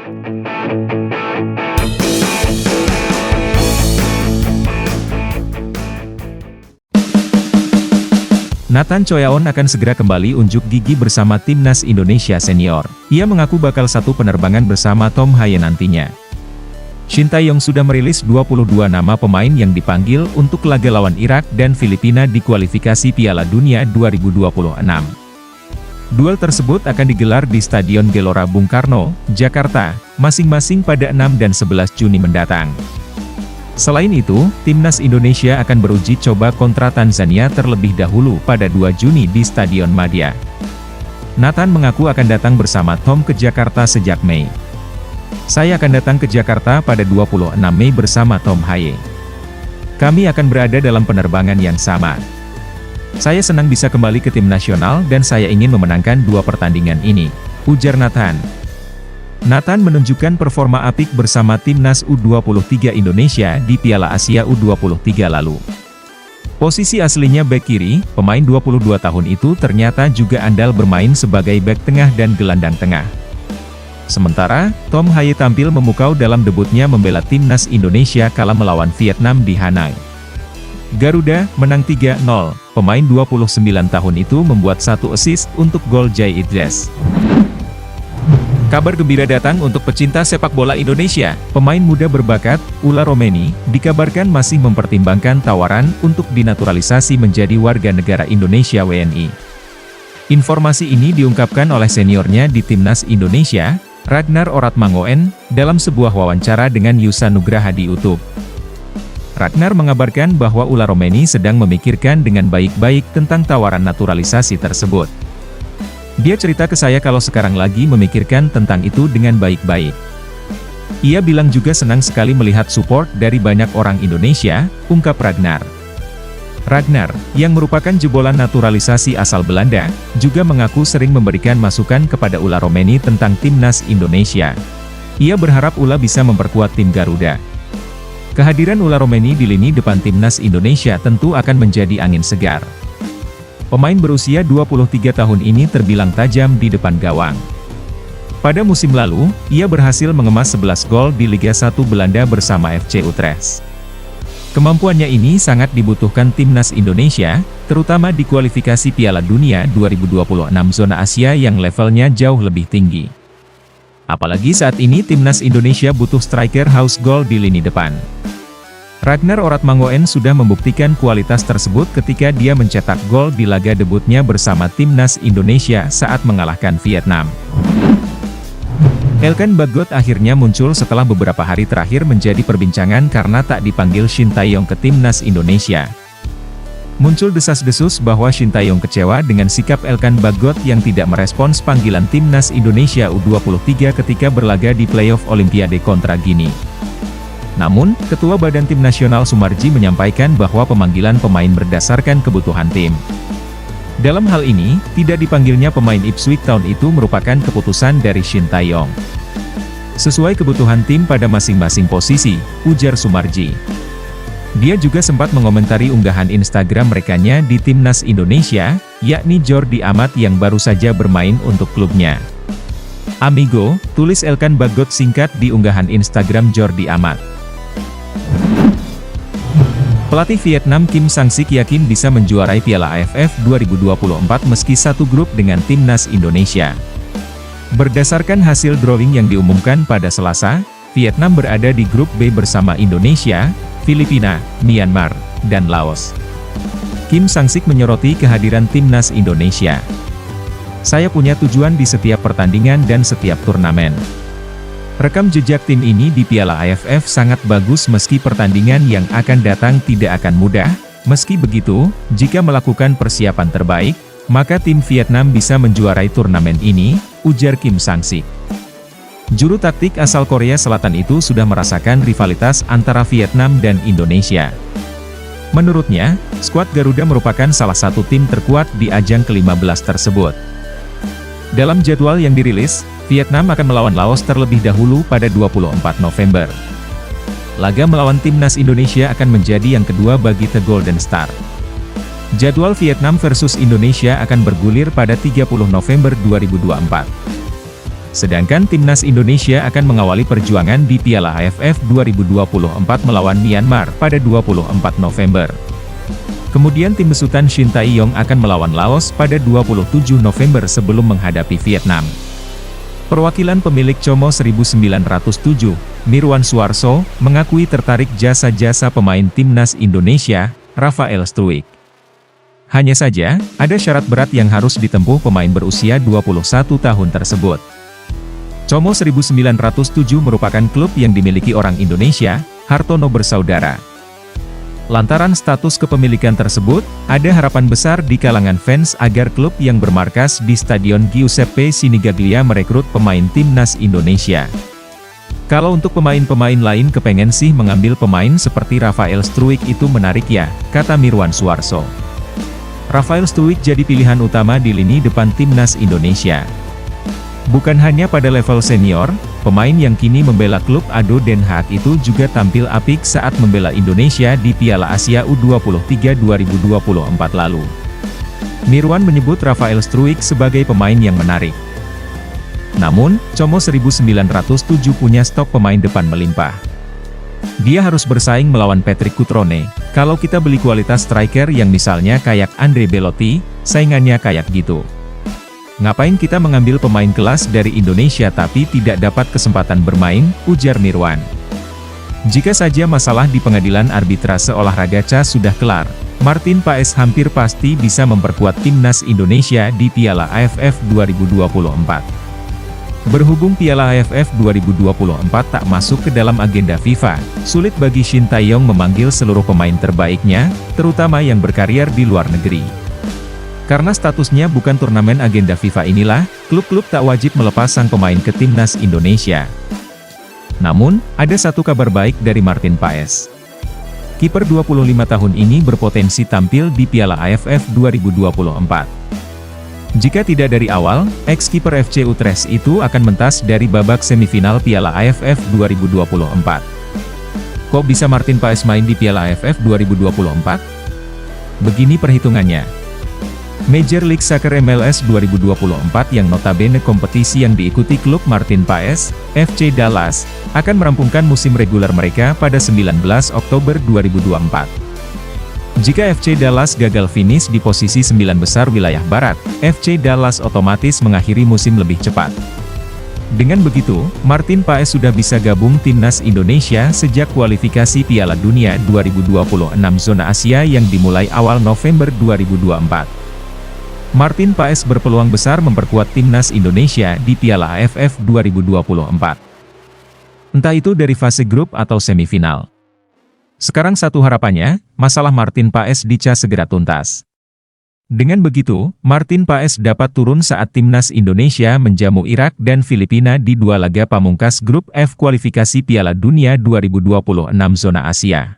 Nathan Choyaon akan segera kembali unjuk gigi bersama Timnas Indonesia Senior. Ia mengaku bakal satu penerbangan bersama Tom Haye nantinya. Shin Tae-yong sudah merilis 22 nama pemain yang dipanggil untuk laga lawan Irak dan Filipina di kualifikasi Piala Dunia 2026. Duel tersebut akan digelar di Stadion Gelora Bung Karno, Jakarta, masing-masing pada 6 dan 11 Juni mendatang. Selain itu, Timnas Indonesia akan beruji coba kontra Tanzania terlebih dahulu pada 2 Juni di Stadion Madia. Nathan mengaku akan datang bersama Tom ke Jakarta sejak Mei. Saya akan datang ke Jakarta pada 26 Mei bersama Tom Haye. Kami akan berada dalam penerbangan yang sama. Saya senang bisa kembali ke tim nasional dan saya ingin memenangkan 2 pertandingan ini, ujar Nathan. Nathan menunjukkan performa apik bersama Timnas U23 Indonesia di Piala Asia U23 lalu. Posisi aslinya bek kiri, pemain 22 tahun itu ternyata juga andal bermain sebagai bek tengah dan gelandang tengah. Sementara, Tom Haye tampil memukau dalam debutnya membela Timnas Indonesia kala melawan Vietnam di Hanoi. Garuda menang 3-0, pemain 29 tahun itu membuat 1 assist untuk gol Jai Idris. Kabar gembira datang untuk pecinta sepak bola Indonesia. Pemain muda berbakat, Ula Romeni, dikabarkan masih mempertimbangkan tawaran untuk dinaturalisasi menjadi warga negara Indonesia WNI. Informasi ini diungkapkan oleh seniornya di Timnas Indonesia, Ragnar Oratmangoen, dalam sebuah wawancara dengan Yusa Nugraha di YouTube. Ragnar mengabarkan bahwa Ula Romeni sedang memikirkan dengan baik-baik tentang tawaran naturalisasi tersebut. Dia cerita ke saya kalau sekarang lagi memikirkan tentang itu dengan baik-baik. Ia bilang juga senang sekali melihat support dari banyak orang Indonesia, ungkap Ragnar. Ragnar, yang merupakan jebolan naturalisasi asal Belanda, juga mengaku sering memberikan masukan kepada Ula Romeni tentang Timnas Indonesia. Ia berharap Ula bisa memperkuat tim Garuda. Kehadiran Ula Romeni di lini depan Timnas Indonesia tentu akan menjadi angin segar. Pemain berusia 23 tahun ini terbilang tajam di depan gawang. Pada musim lalu, ia berhasil mengemas 11 gol di Liga 1 Belanda bersama FC Utrecht. Kemampuannya ini sangat dibutuhkan Timnas Indonesia, terutama di kualifikasi Piala Dunia 2026 zona Asia yang levelnya jauh lebih tinggi. Apalagi saat ini Timnas Indonesia butuh striker haus gol di lini depan. Ragnar Oratmangoen sudah membuktikan kualitas tersebut ketika dia mencetak gol di laga debutnya bersama Timnas Indonesia saat mengalahkan Vietnam. Elkan Bagot akhirnya muncul setelah beberapa hari terakhir menjadi perbincangan karena tak dipanggil Shin Tae-yong ke Timnas Indonesia. Muncul desas-desus bahwa Shin Tae-yong kecewa dengan sikap Elkan Bagot yang tidak merespons panggilan Timnas Indonesia U23 ketika berlaga di playoff Olimpiade kontra Guinea. Namun, Ketua Badan Tim Nasional Sumarji menyampaikan bahwa pemanggilan pemain berdasarkan kebutuhan tim. Dalam hal ini, tidak dipanggilnya pemain Ipswich Town itu merupakan keputusan dari Shin Tae-yong. Sesuai kebutuhan tim pada masing-masing posisi, ujar Sumarji. Dia juga sempat mengomentari unggahan Instagram rekannya di Timnas Indonesia, yakni Jordi Amat yang baru saja bermain untuk klubnya. Amigo, tulis Elkan Bagot singkat di unggahan Instagram Jordi Amat. Pelatih Vietnam Kim Sang-sik yakin bisa menjuarai Piala AFF 2024 meski satu grup dengan Timnas Indonesia. Berdasarkan hasil drawing yang diumumkan pada Selasa, Vietnam berada di grup B bersama Indonesia, Filipina, Myanmar, dan Laos. Kim Sang-sik menyoroti kehadiran Timnas Indonesia. Saya punya tujuan di setiap pertandingan dan setiap turnamen. Rekam jejak tim ini di Piala AFF sangat bagus meski pertandingan yang akan datang tidak akan mudah. Meski begitu, jika melakukan persiapan terbaik, maka tim Vietnam bisa menjuarai turnamen ini, ujar Kim Sang-sik. Juru taktik asal Korea Selatan itu sudah merasakan rivalitas antara Vietnam dan Indonesia. Menurutnya, skuad Garuda merupakan salah satu tim terkuat di ajang ke-15 tersebut. Dalam jadwal yang dirilis, Vietnam akan melawan Laos terlebih dahulu pada 24 November. Laga melawan Timnas Indonesia akan menjadi yang kedua bagi The Golden Star. Jadwal Vietnam versus Indonesia akan bergulir pada 30 November 2024. Sedangkan timnas Indonesia akan mengawali perjuangan di Piala AFF 2024 melawan Myanmar pada 24 November. Kemudian tim besutan Shin Tae-yong akan melawan Laos pada 27 November sebelum menghadapi Vietnam. Perwakilan pemilik Como 1907, Mirwan Suarso, mengakui tertarik jasa-jasa pemain timnas Indonesia, Rafael Struijk. Hanya saja, ada syarat berat yang harus ditempuh pemain berusia 21 tahun tersebut. Como 1907 merupakan klub yang dimiliki orang Indonesia, Hartono bersaudara. Lantaran status kepemilikan tersebut, ada harapan besar di kalangan fans agar klub yang bermarkas di Stadion Giuseppe Sinigaglia merekrut pemain timnas Indonesia. Kalau untuk pemain-pemain lain kepengen sih mengambil pemain seperti Rafael Struijk itu menarik ya, kata Mirwan Suarso. Rafael Struijk jadi pilihan utama di lini depan timnas Indonesia. Bukan hanya pada level senior, pemain yang kini membela klub ADO Den Haag itu juga tampil apik saat membela Indonesia di Piala Asia U23 2024 lalu. Mirwan menyebut Rafael Struijk sebagai pemain yang menarik. Namun, Como 1907 punya stok pemain depan melimpah. Dia harus bersaing melawan Patrick Cutrone. Kalau kita beli kualitas striker yang misalnya kayak Andre Belotti, saingannya kayak gitu. Ngapain kita mengambil pemain kelas dari Indonesia tapi tidak dapat kesempatan bermain, ujar Mirwan. Jika saja masalah di pengadilan arbitrase olahraga CAS sudah kelar, Martin Paes hampir pasti bisa memperkuat timnas Indonesia di Piala AFF 2024. Berhubung Piala AFF 2024 tak masuk ke dalam agenda FIFA, sulit bagi Shin Tae-yong memanggil seluruh pemain terbaiknya, terutama yang berkarier di luar negeri. Karena statusnya bukan turnamen agenda FIFA inilah, klub-klub tak wajib melepas sang pemain ke timnas Indonesia. Namun, ada satu kabar baik dari Martin Paes. Kiper 25 tahun ini berpotensi tampil di Piala AFF 2024. Jika tidak dari awal, ex-kiper FC Utrecht itu akan mentas dari babak semifinal Piala AFF 2024. Kok bisa Martin Paes main di Piala AFF 2024? Begini perhitungannya. Major League Soccer MLS 2024 yang notabene kompetisi yang diikuti klub Martin Paes, FC Dallas, akan merampungkan musim reguler mereka pada 19 Oktober 2024. Jika FC Dallas gagal finish di posisi 9 besar wilayah barat, FC Dallas otomatis mengakhiri musim lebih cepat. Dengan begitu, Martin Paes sudah bisa gabung timnas Indonesia sejak kualifikasi Piala Dunia 2026 zona Asia yang dimulai awal November 2024. Martin Paes berpeluang besar memperkuat timnas Indonesia di Piala AFF 2024. Entah itu dari fase grup atau semifinal. Sekarang satu harapannya, masalah Martin Paes di CAS segera tuntas. Dengan begitu, Martin Paes dapat turun saat timnas Indonesia menjamu Irak dan Filipina di dua laga pamungkas grup F kualifikasi Piala Dunia 2026 zona Asia.